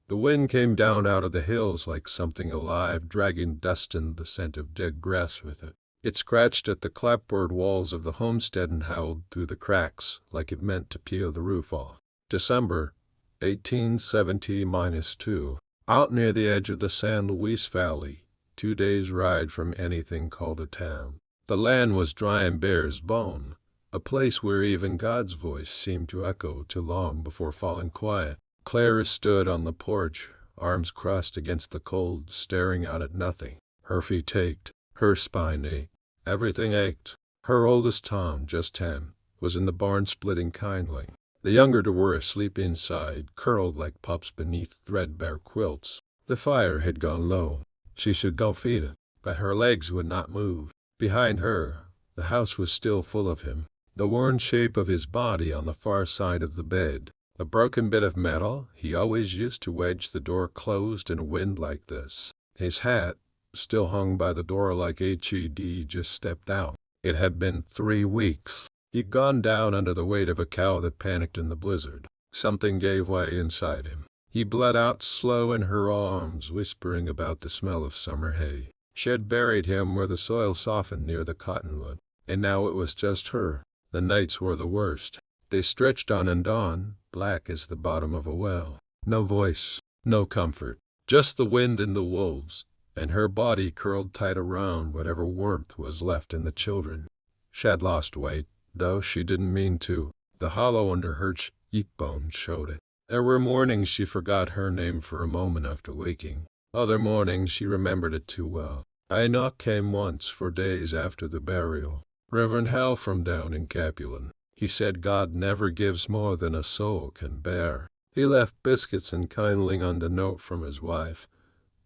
The wind came down out of the hills like something alive, dragging dust and the scent of dead grass with it. It scratched at the clapboard walls of the homestead and howled through the cracks like it meant to peel the roof off. December 1870-2. Out near the edge of the San Luis Valley, 2 days' ride from anything called a town. The land was dry and bare as bone, a place where even God's voice seemed to echo too long before falling quiet. Clara stood on the porch, arms crossed against the cold, staring out at nothing. Her feet ached, her spine ached, everything ached. Her oldest Tom, just 10, was in the barn splitting kindly. The younger two were asleep inside, curled like pups beneath threadbare quilts. The fire had gone low. She should go feed it, but her legs would not move. Behind her, the house was still full of him, the worn shape of his body on the far side of the bed. A broken bit of metal he always used to wedge the door closed in a wind like this. His hat still hung by the door like HED just stepped out. It had been 3 weeks. He'd gone down under the weight of a cow that panicked in the blizzard. Something gave way inside him. He bled out slow in her arms, whispering about the smell of summer hay. She had buried him where the soil softened near the cottonwood, and now it was just her. The nights were the worst. They stretched on and on, black as the bottom of a well. No voice, no comfort, just the wind and the wolves, and her body curled tight around whatever warmth was left in the children. She had lost weight, though she didn't mean to. The hollow under her cheekbone showed it. There were mornings she forgot her name for a moment after waking. Other mornings she remembered it too well. Enoch came once for days after the burial. Reverend Hal from down in Capuan. He said God never gives more than a soul can bear. He left biscuits and kindling on the note from his wife,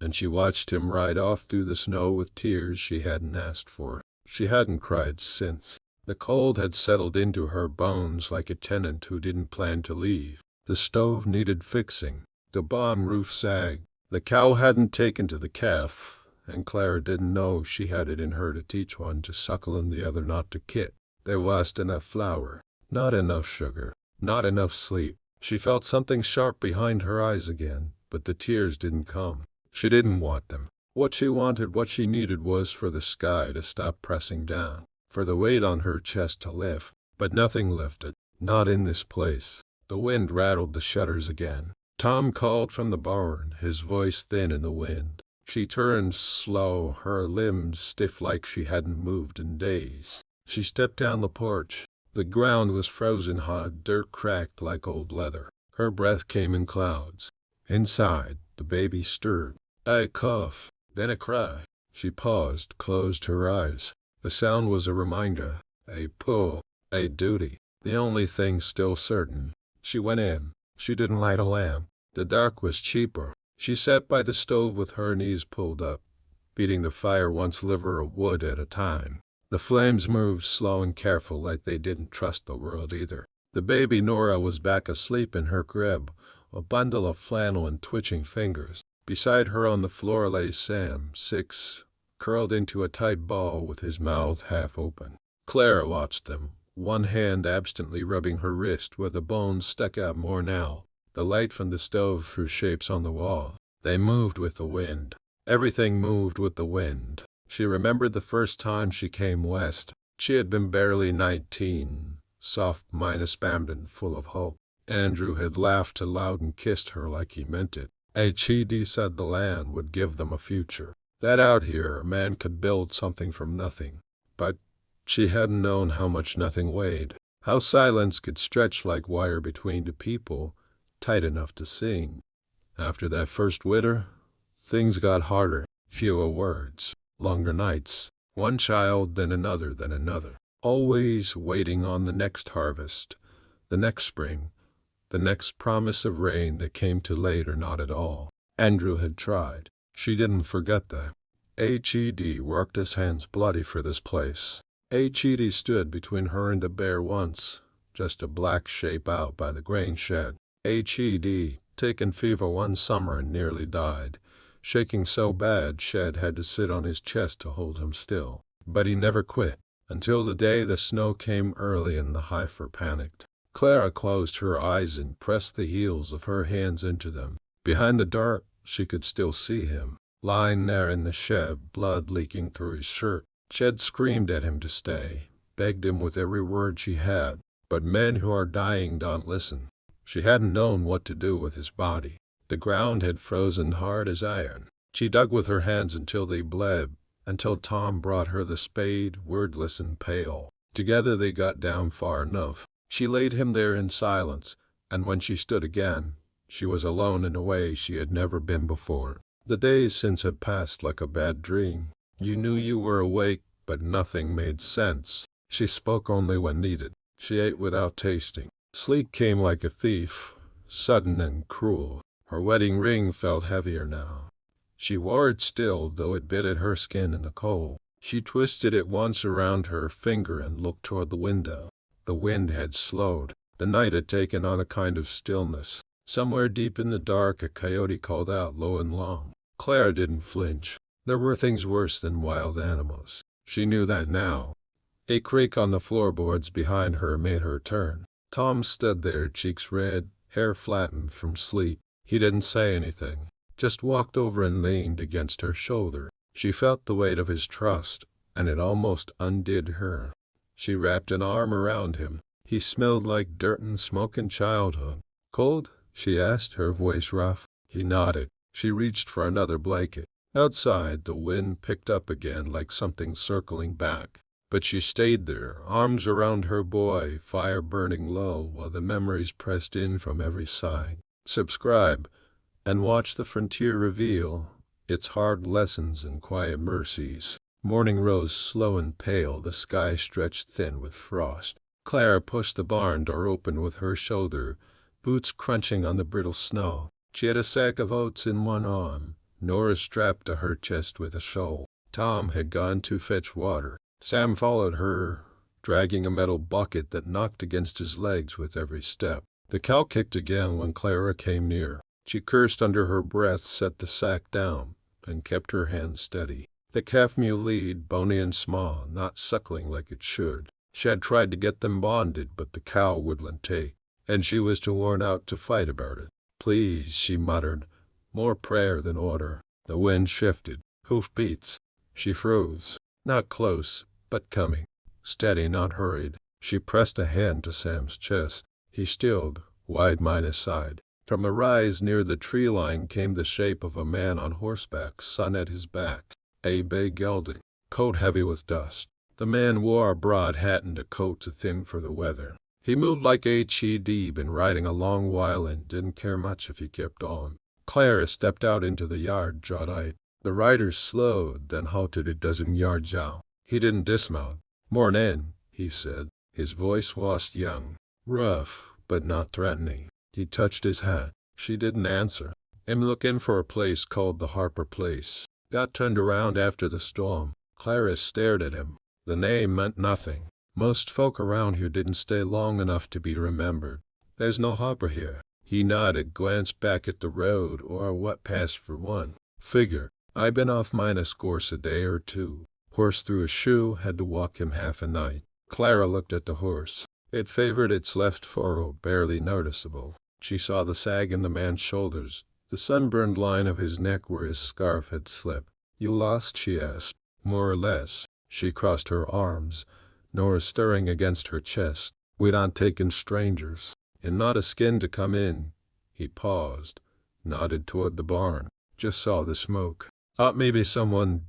and she watched him ride off through the snow with tears she hadn't asked for. She hadn't cried since. The cold had settled into her bones like a tenant who didn't plan to leave. The stove needed fixing. The barn roof sagged. The cow hadn't taken to the calf, and Clara didn't know she had it in her to teach one to suckle and the other not to kit. There wasn't enough flour, not enough sugar, not enough sleep. She felt something sharp behind her eyes again, but the tears didn't come. She didn't want them. What she wanted, what she needed was for the sky to stop pressing down, for the weight on her chest to lift, but nothing lifted, not in this place. The wind rattled the shutters again. Tom called from the barn, his voice thin in the wind. She turned slow, her limbs stiff like she hadn't moved in days. She stepped down the porch. The ground was frozen hard, dirt cracked like old leather. Her breath came in clouds. Inside, the baby stirred. A cough, then a cry. She paused, closed her eyes. The sound was a reminder, a pull, a duty, the only thing still certain. She went in. She didn't light a lamp. The dark was cheaper. She sat by the stove with her knees pulled up, beating the fire one sliver of wood at a time. The flames moved slow and careful like they didn't trust the world either. The baby Nora was back asleep in her crib, a bundle of flannel and twitching fingers. Beside her on the floor lay Sam, 6, curled into a tight ball with his mouth half open. Clara watched them, one hand absently rubbing her wrist where the bones stuck out more now. The light from the stove threw shapes on the wall. They moved with the wind. Everything moved with the wind. She remembered the first time she came west. She had been barely 19, soft-minded, and full of hope. Andrew had laughed aloud and kissed her like he meant it. H.E.D. said the land would give them a future. That out here a man could build something from nothing. But she hadn't known how much nothing weighed. How silence could stretch like wire between two people, tight enough to sing. After that first winter, things got harder. Fewer words. Longer nights, one child, then another, always waiting on the next harvest, the next spring, the next promise of rain that came too late or not at all. Andrew had tried. She didn't forget that. H.E.D. worked his hands bloody for this place. H.E.D. stood between her and the bear once, just a black shape out by the grain shed. H.E.D. taken fever one summer and nearly died. Shaking so bad, Shed had to sit on his chest to hold him still. But he never quit, until the day the snow came early and the heifer panicked. Clara closed her eyes and pressed the heels of her hands into them. Behind the dark, she could still see him, lying there in the shed, blood leaking through his shirt. Jed screamed at him to stay, begged him with every word she had, but men who are dying don't listen. She hadn't known what to do with his body. The ground had frozen hard as iron. She dug with her hands until they bled, until Tom brought her the spade, wordless and pale. Together they got down far enough. She laid him there in silence, and when she stood again, she was alone in a way she had never been before. The days since had passed like a bad dream. You knew you were awake, but nothing made sense. She spoke only when needed. She ate without tasting. Sleep came like a thief, sudden and cruel. Her wedding ring felt heavier now. She wore it still, though it bit at her skin in the cold. She twisted it once around her finger and looked toward the window. The wind had slowed. The night had taken on a kind of stillness. Somewhere deep in the dark, a coyote called out low and long. Clara didn't flinch. There were things worse than wild animals. She knew that now. A creak on the floorboards behind her made her turn. Tom stood there, cheeks red, hair flattened from sleep. He didn't say anything, just walked over and leaned against her shoulder. She felt the weight of his trust, and it almost undid her. She wrapped an arm around him. He smelled like dirt and smoke in childhood. "Cold?" she asked, her voice rough. He nodded. She reached for another blanket. Outside, the wind picked up again like something circling back. But she stayed there, arms around her boy, fire burning low while the memories pressed in from every side. Subscribe and watch the frontier reveal its hard lessons and quiet mercies. Morning rose slow and pale, the sky stretched thin with frost. Clara pushed the barn door open with her shoulder, boots crunching on the brittle snow. She had a sack of oats in one arm, Nora strapped to her chest with a shawl. Tom had gone to fetch water. Sam followed her, dragging a metal bucket that knocked against his legs with every step. The cow kicked again when Clara came near. She cursed under her breath, set the sack down, and kept her hand steady. The calf mule lead, bony and small, not suckling like it should. She had tried to get them bonded, but the cow wouldn't take, and she was too worn out to fight about it. "Please," she muttered, more prayer than order. The wind shifted. Hoofbeats. She froze. Not close, but coming. Steady, not hurried. She pressed a hand to Sam's chest. He stilled, wide-eyed aside. From a rise near the tree line came the shape of a man on horseback, sun at his back, a bay gelding, coat heavy with dust. The man wore a broad hat and a coat too thin for the weather. He moved like he'd been riding a long while and didn't care much if he kept on. Clara stepped out into the yard, jaw-eyed. The rider slowed, then halted a dozen yards out. He didn't dismount. "Mornin'," he said. His voice was young, rough, but not threatening. He touched his hat. She didn't answer. "I'm looking for a place called the Harper Place. Got turned around after the storm." Clara stared at him. The name meant nothing. Most folk around here didn't stay long enough to be remembered. "There's no Harper here." He nodded, glanced back at the road, or what passed for one. "Figure. I been off mine a course a day or two. Horse through a shoe, had to walk him half a night." Clara looked at the horse. It favored its left furrow, barely noticeable. She saw the sag in the man's shoulders, the sunburned line of his neck where his scarf had slipped. "You lost?" she asked. "More or less." She crossed her arms, Nora stirring against her chest. "We'd not taken strangers. And not a skin to come in." He paused, nodded toward the barn. "Just saw the smoke. Thought maybe someone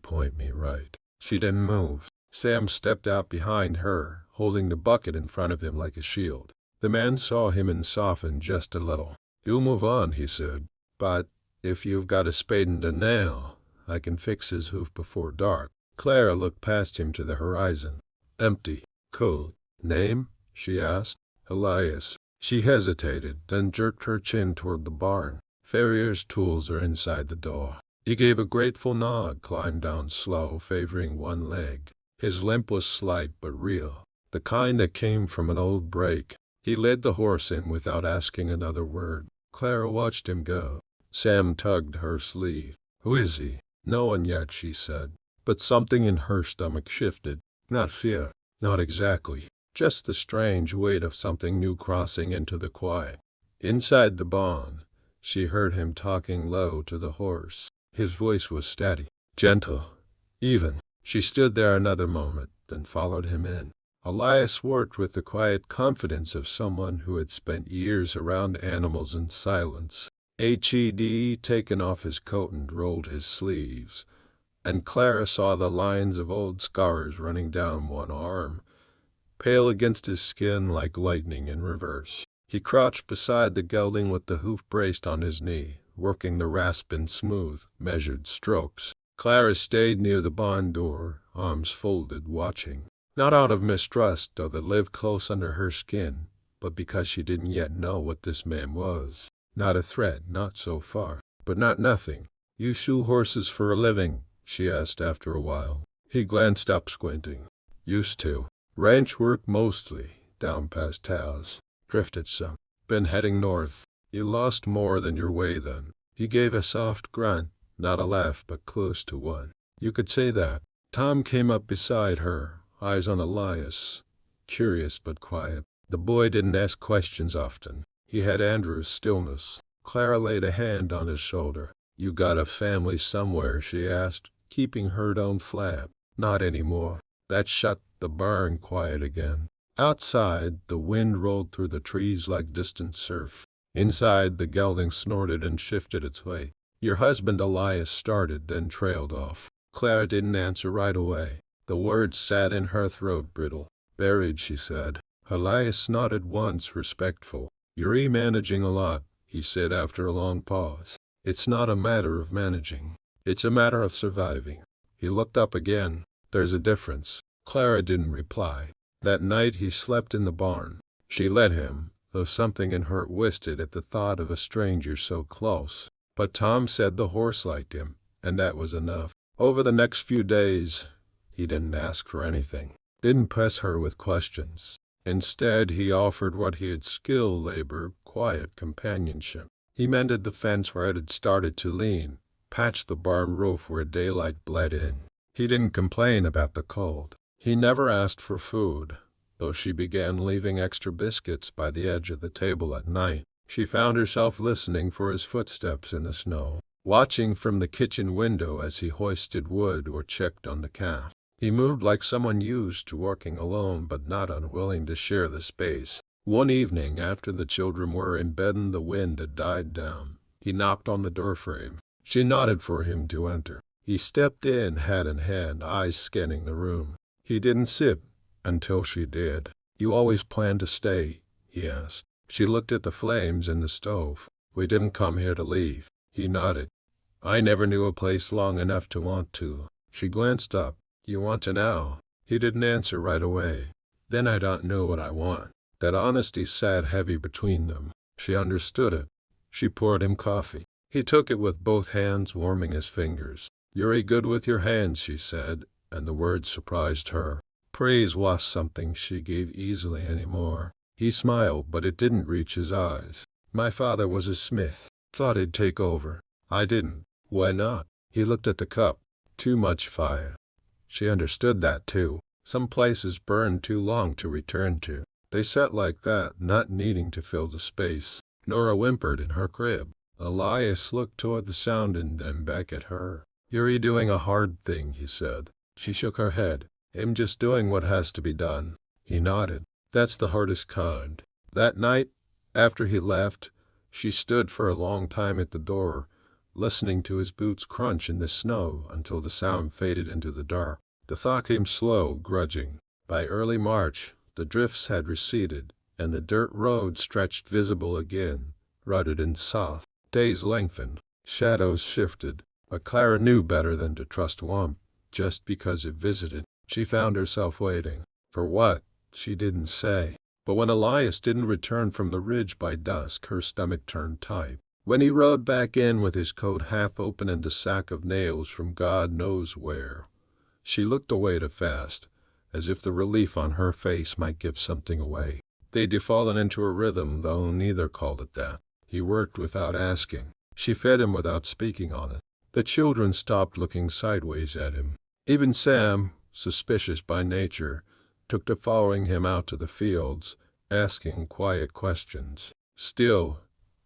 point me right." She didn't move. Sam stepped out behind her, holding the bucket in front of him like a shield. The man saw him and softened just a little. "You'll move on," he said. "But if you've got a spade and a nail, I can fix his hoof before dark." Clara looked past him to the horizon. Empty. Cold. "Name?" she asked. "Elias." She hesitated, then jerked her chin toward the barn. "Farrier's tools are inside the door." He gave a grateful nod, climbed down slow, favoring one leg. His limp was slight but real, the kind that came from an old break. He led the horse in without asking another word. Clara watched him go. Sam tugged her sleeve. "Who is he?" "No one yet," she said. But something in her stomach shifted. Not fear. Not exactly. Just the strange weight of something new crossing into the quiet. Inside the barn, She heard him talking low to the horse. His voice was steady, gentle, even. She stood there another moment, then followed him in. Elias worked with the quiet confidence of someone who had spent years around animals in silence. Had taken off his coat and rolled his sleeves, and Clara saw the lines of old scars running down one arm, pale against his skin like lightning in reverse. He crouched beside the gelding with the hoof braced on his knee, working the rasp in smooth, measured strokes. Clara stayed near the barn door, arms folded, watching. Not out of mistrust, though that lived close under her skin, but because she didn't yet know what this man was. Not a threat, not so far, but not nothing. "You shoe horses for a living?" she asked after a while. He glanced up, squinting. "Used to. Ranch work mostly, down past Taos. Drifted some. Been heading north." "You lost more than your way then." He gave a soft grunt, not a laugh but close to one. "You could say that." Tom came up beside her, eyes on Elias, curious but quiet. The boy didn't ask questions often. He had Andrew's stillness. Clara laid a hand on his shoulder. "You got a family somewhere?" she asked, keeping her down flat. "Not anymore." That shut the barn quiet again. Outside, the wind rolled through the trees like distant surf. Inside, the gelding snorted and shifted its weight. "Your husband," Elias started, then trailed off. Clara didn't answer right away. The words sat in her throat, brittle. "Buried," she said. Elias nodded once, respectful. "You're managing a lot," he said after a long pause. "It's not a matter of managing. It's a matter of surviving." He looked up again. "There's a difference." Clara didn't reply. That night he slept in the barn. She let him, though something in her twisted at the thought of a stranger so close. But Tom said the horse liked him, and that was enough. Over the next few days, he didn't ask for anything, didn't press her with questions. Instead, he offered what he had: skilled labor, quiet companionship. He mended the fence where it had started to lean, patched the barn roof where daylight bled in. He didn't complain about the cold. He never asked for food, though she began leaving extra biscuits by the edge of the table at night. She found herself listening for his footsteps in the snow, watching from the kitchen window as he hoisted wood or checked on the calf. He moved like someone used to working alone but not unwilling to share the space. One evening, after the children were in bed and the wind had died down, he knocked on the doorframe. She nodded for him to enter. He stepped in, hat in hand, eyes scanning the room. He didn't sit until she did. "You always planned to stay?" he asked. She looked at the flames in the stove. "We didn't come here to leave." He nodded. "I never knew a place long enough to want to." She glanced up. "You want to now?" He didn't answer right away. "Then I don't know what I want." That honesty sat heavy between them. She understood it. She poured him coffee. He took it with both hands, warming his fingers. "You're good with your hands," she said, and the words surprised her. Praise was something she gave easily anymore. He smiled, but it didn't reach his eyes. "My father was a smith. Thought he'd take over. I didn't." "Why not?" He looked at the cup. "Too much fire." She understood that too. Some places burned too long to return to. They sat like that, not needing to fill the space. Nora whimpered in her crib. Elias looked toward the sound and then back at her. "You're doing a hard thing," he said. She shook her head. "I'm just doing what has to be done." He nodded. "That's the hardest kind." That night, after he left, she stood for a long time at the door, listening to his boots crunch in the snow until the sound faded into the dark. The thaw came slow, grudging. By early March, the drifts had receded, and the dirt road stretched visible again, rutted and soft. Days lengthened, shadows shifted, but Clara knew better than to trust warmth just because it visited. She found herself waiting. For what? She didn't say. But when Elias didn't return from the ridge by dusk, her stomach turned tight. When he rode back in with his coat half open and a sack of nails from God knows where, she looked away too fast, as if the relief on her face might give something away. They'd fallen into a rhythm, though neither called it that. He worked without asking. She fed him without speaking on it. The children stopped looking sideways at him. Even Sam, suspicious by nature, took to following him out to the fields, asking quiet questions. Still,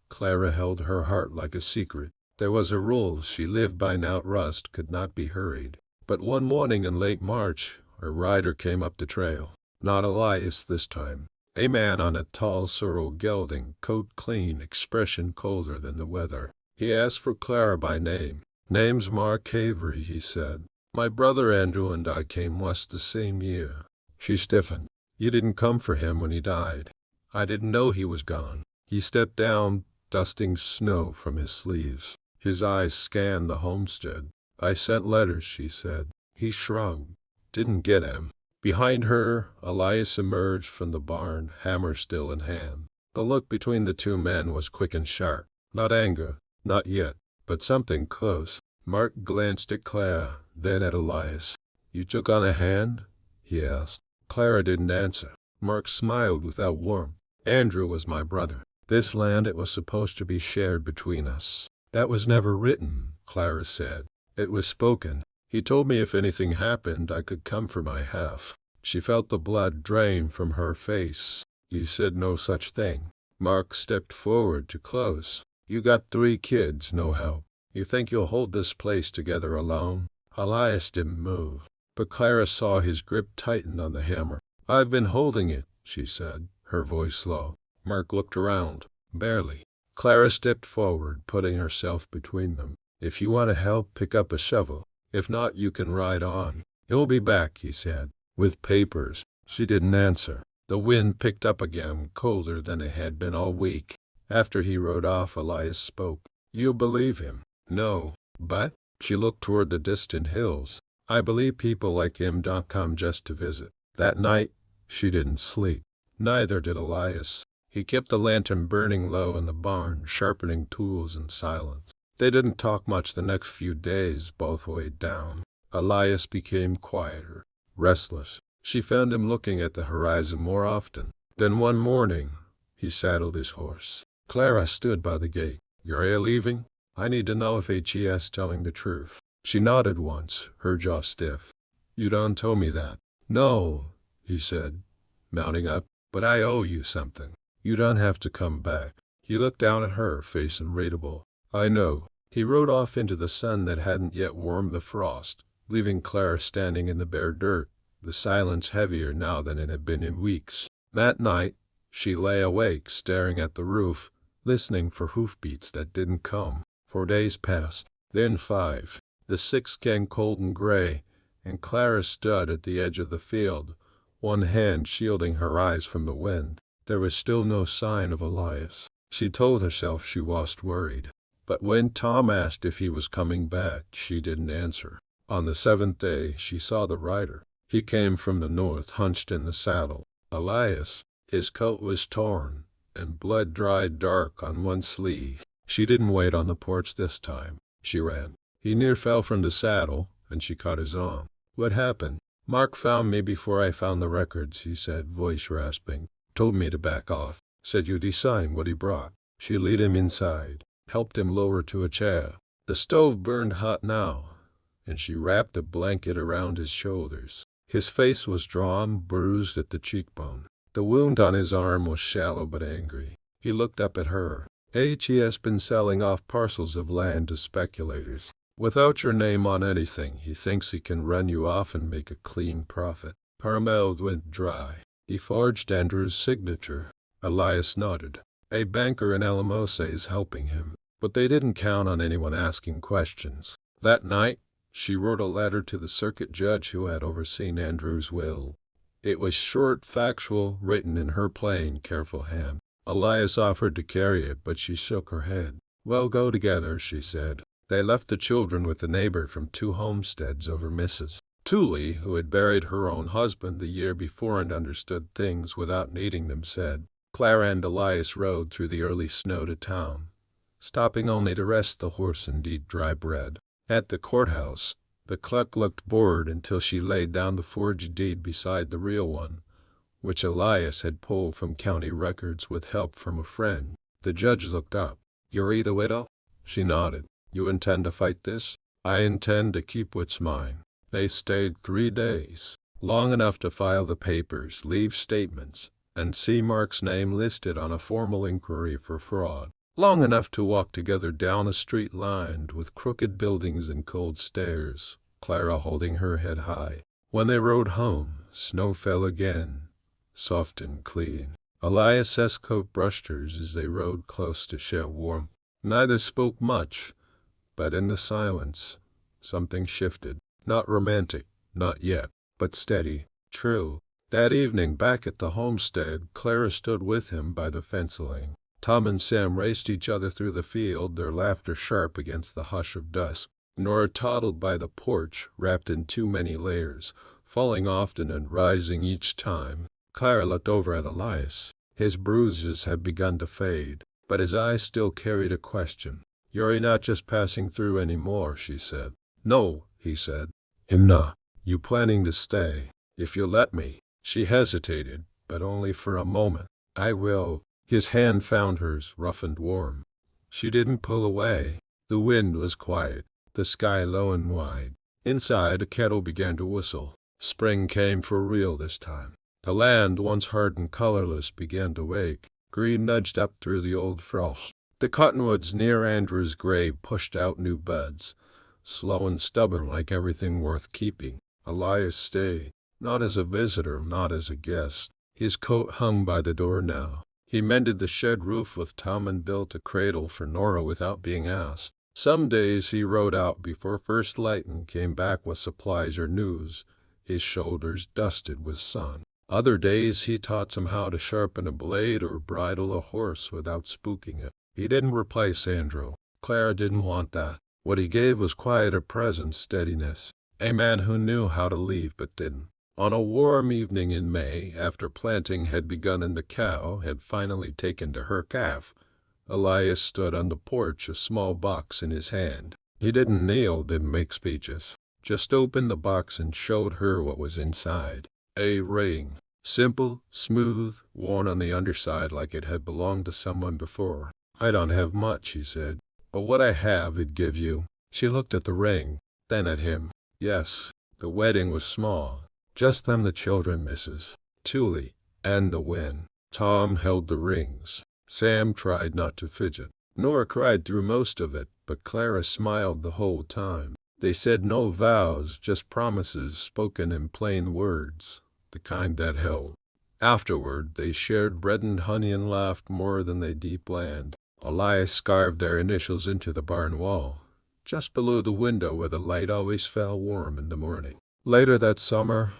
Clara held her heart like a secret. There was a rule she lived by now: rust could not be hurried. But one morning in late March, a rider came up the trail. Not Elias this time. A man on a tall sorrel gelding, coat clean, expression colder than the weather. He asked for Clara by name. "Name's Mark Avery," he said. "My brother Andrew and I came west the same year." She stiffened. "You didn't come for him when he died." "I didn't know he was gone." He stepped down, dusting snow from his sleeves. His eyes scanned the homestead. "I sent letters," she said. He shrugged. "Didn't get 'em." Behind her, Elias emerged from the barn, hammer still in hand. The look between the two men was quick and sharp. Not anger, not yet, but something close. Mark glanced at Clara, then at Elias. "You took on a hand?" he asked. Clara didn't answer. Mark smiled without warmth. "Andrew was my brother. This land, it was supposed to be shared between us." "That was never written," Clara said. "It was spoken. He told me if anything happened, I could come for my half." She felt the blood drain from her face. "You said no such thing." Mark stepped forward to close. "You got 3 kids, no help. You think you'll hold this place together alone?" Elias didn't move, but Clara saw his grip tighten on the hammer. "I've been holding it," she said, her voice low. Mark looked around. "Barely." Clara stepped forward, putting herself between them. "If you want to help, pick up a shovel. If not, you can ride on." "He'll be back," he said. "With papers." She didn't answer. The wind picked up again, colder than it had been all week. After he rode off, Elias spoke. "You believe him?" "No. But—" She looked toward the distant hills. "I believe people like him don't come just to visit." That night, she didn't sleep. Neither did Elias. He kept the lantern burning low in the barn, sharpening tools in silence. They didn't talk much the next few days, both weighed down. Elias became quieter, restless. She found him looking at the horizon more often. Then one morning, he saddled his horse. Clara stood by the gate. "You're leaving? I need to know if HE's telling the truth." She nodded once, her jaw stiff. "You don't tell me that." "No," he said, mounting up, "but I owe you something. You don't have to come back." He looked down at her, face irritable. "I know." He rode off into the sun that hadn't yet warmed the frost, leaving Clara standing in the bare dirt, the silence heavier now than it had been in weeks. That night, she lay awake, staring at the roof, listening for hoofbeats that didn't come. 4 days passed, then 5. The 6th came cold and gray, and Clara stood at the edge of the field, one hand shielding her eyes from the wind. There was still no sign of Elias. She told herself she was worried. But when Tom asked if he was coming back, she didn't answer. On the 7th day, she saw the rider. He came from the north, hunched in the saddle. Elias. His coat was torn, and blood dried dark on one sleeve. She didn't wait on the porch this time. She ran. He near fell from the saddle, and she caught his arm. "What happened?" "Mark found me before I found the records," he said, voice rasping. "Told me to back off. Said you'd sign what he brought." She led him inside, helped him lower to a chair. The stove burned hot now, and she wrapped a blanket around his shoulders. His face was drawn, bruised at the cheekbone. The wound on his arm was shallow but angry. He looked up at her. "He has been selling off parcels of land to speculators. Without your name on anything, he thinks he can run you off and make a clean profit." Her mouth went dry. "He forged Andrew's signature." Elias nodded. "A banker in Alamosa is helping him." But they didn't count on anyone asking questions. That night, she wrote a letter to the circuit judge who had overseen Andrew's will. It was short, factual, written in her plain, careful hand. Elias offered to carry it, but she shook her head. "We'll go together," she said. They left the children with a neighbor from 2 homesteads over Mrs. Tooley, who had buried her own husband the year before and understood things without needing them said. Clara and Elias rode through the early snow to town, stopping only to rest the horse and eat dry bread. At the courthouse, the clerk looked bored until she laid down the forged deed beside the real one, which Elias had pulled from county records with help from a friend. The judge looked up. "You're the widow?" She nodded. "You intend to fight this?" "I intend to keep what's mine." They stayed 3 days, long enough to file the papers, leave statements, and see Mark's name listed on a formal inquiry for fraud. long enough to walk together down a street lined with crooked buildings and cold stairs, Clara holding her head high. When they rode home, snow fell again, soft and clean. Elias's coat brushed hers as they rode close to share warmth. Neither spoke much, but in the silence, something shifted. Not romantic, not yet, but steady, true. That evening, back at the homestead, Clara stood with him by the fence-line. Tom and Sam raced each other through the field, their laughter sharp against the hush of dusk. Nora toddled by the porch, wrapped in too many layers, falling often and rising each time. Clara looked over at Elias. His bruises had begun to fade, but his eyes still carried a question. "You're not just passing through anymore," she said. "No," he said. "I'm not. You planning to stay? If you let me." She hesitated, but only for a moment. "I will." His hand found hers, rough and warm. She didn't pull away. The wind was quiet, the sky low and wide. Inside, a kettle began to whistle. Spring came for real this time. The land, once hard and colorless, began to wake. Green nudged up through the old frost. The cottonwoods near Andrew's grave pushed out new buds, slow and stubborn like everything worth keeping. Elias stayed, not as a visitor, not as a guest. His coat hung by the door now. He mended the shed roof with Tom and built a cradle for Nora without being asked. Some days he rode out before first light and came back with supplies or news, his shoulders dusted with sun. Other days he taught them how to sharpen a blade or bridle a horse without spooking it. He didn't replace Andrew. Clara didn't want that. What he gave was quieter presence, steadiness. A man who knew how to leave but didn't. On a warm evening in May, after planting had begun and the cow had finally taken to her calf, Elias stood on the porch, a small box in his hand. He didn't kneel, didn't make speeches. Just opened the box and showed her what was inside. A ring. Simple, smooth, worn on the underside like it had belonged to someone before. "I don't have much," he said, "but what I have I'd give you." She looked at the ring, then at him. Yes, the wedding was small. Just them, the children, Mrs. Tooley, and the wind. Tom held the rings. Sam tried not to fidget. Nora cried through most of it, but Clara smiled the whole time. They said no vows, just promises spoken in plain words, the kind that held. Afterward, they shared bread and honey and laughed more than they deep land. Elias carved their initials into the barn wall, just below the window where the light always fell warm in the morning. Later that summer,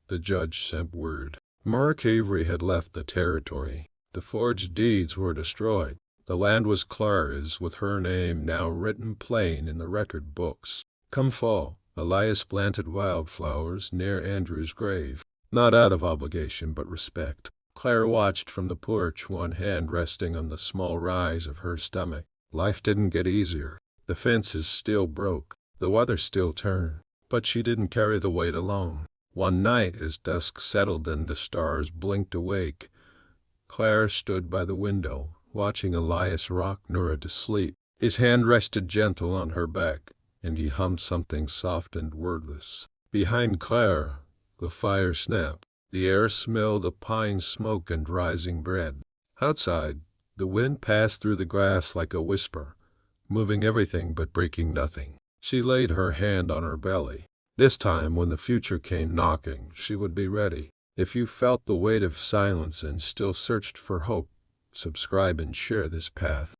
the judge sent word. Mark Avery had left the territory. The forged deeds were destroyed. The land was Clara's, with her name now written plain in the record books. Come fall, Elias planted wildflowers near Andrew's grave, not out of obligation but respect. Clara watched from the porch, one hand resting on the small rise of her stomach. Life didn't get easier. The fences still broke. The weather still turned. But she didn't carry the weight alone. One night, as dusk settled and the stars blinked awake, Clara stood by the window, watching Elias rock Nora to sleep. His hand rested gentle on her back, and he hummed something soft and wordless. Behind Clara, the fire snapped. The air smelled of pine smoke and rising bread. Outside, the wind passed through the grass like a whisper, moving everything but breaking nothing. She laid her hand on her belly. This time, when the future came knocking, she would be ready. If you felt the weight of silence and still searched for hope, subscribe and share this path.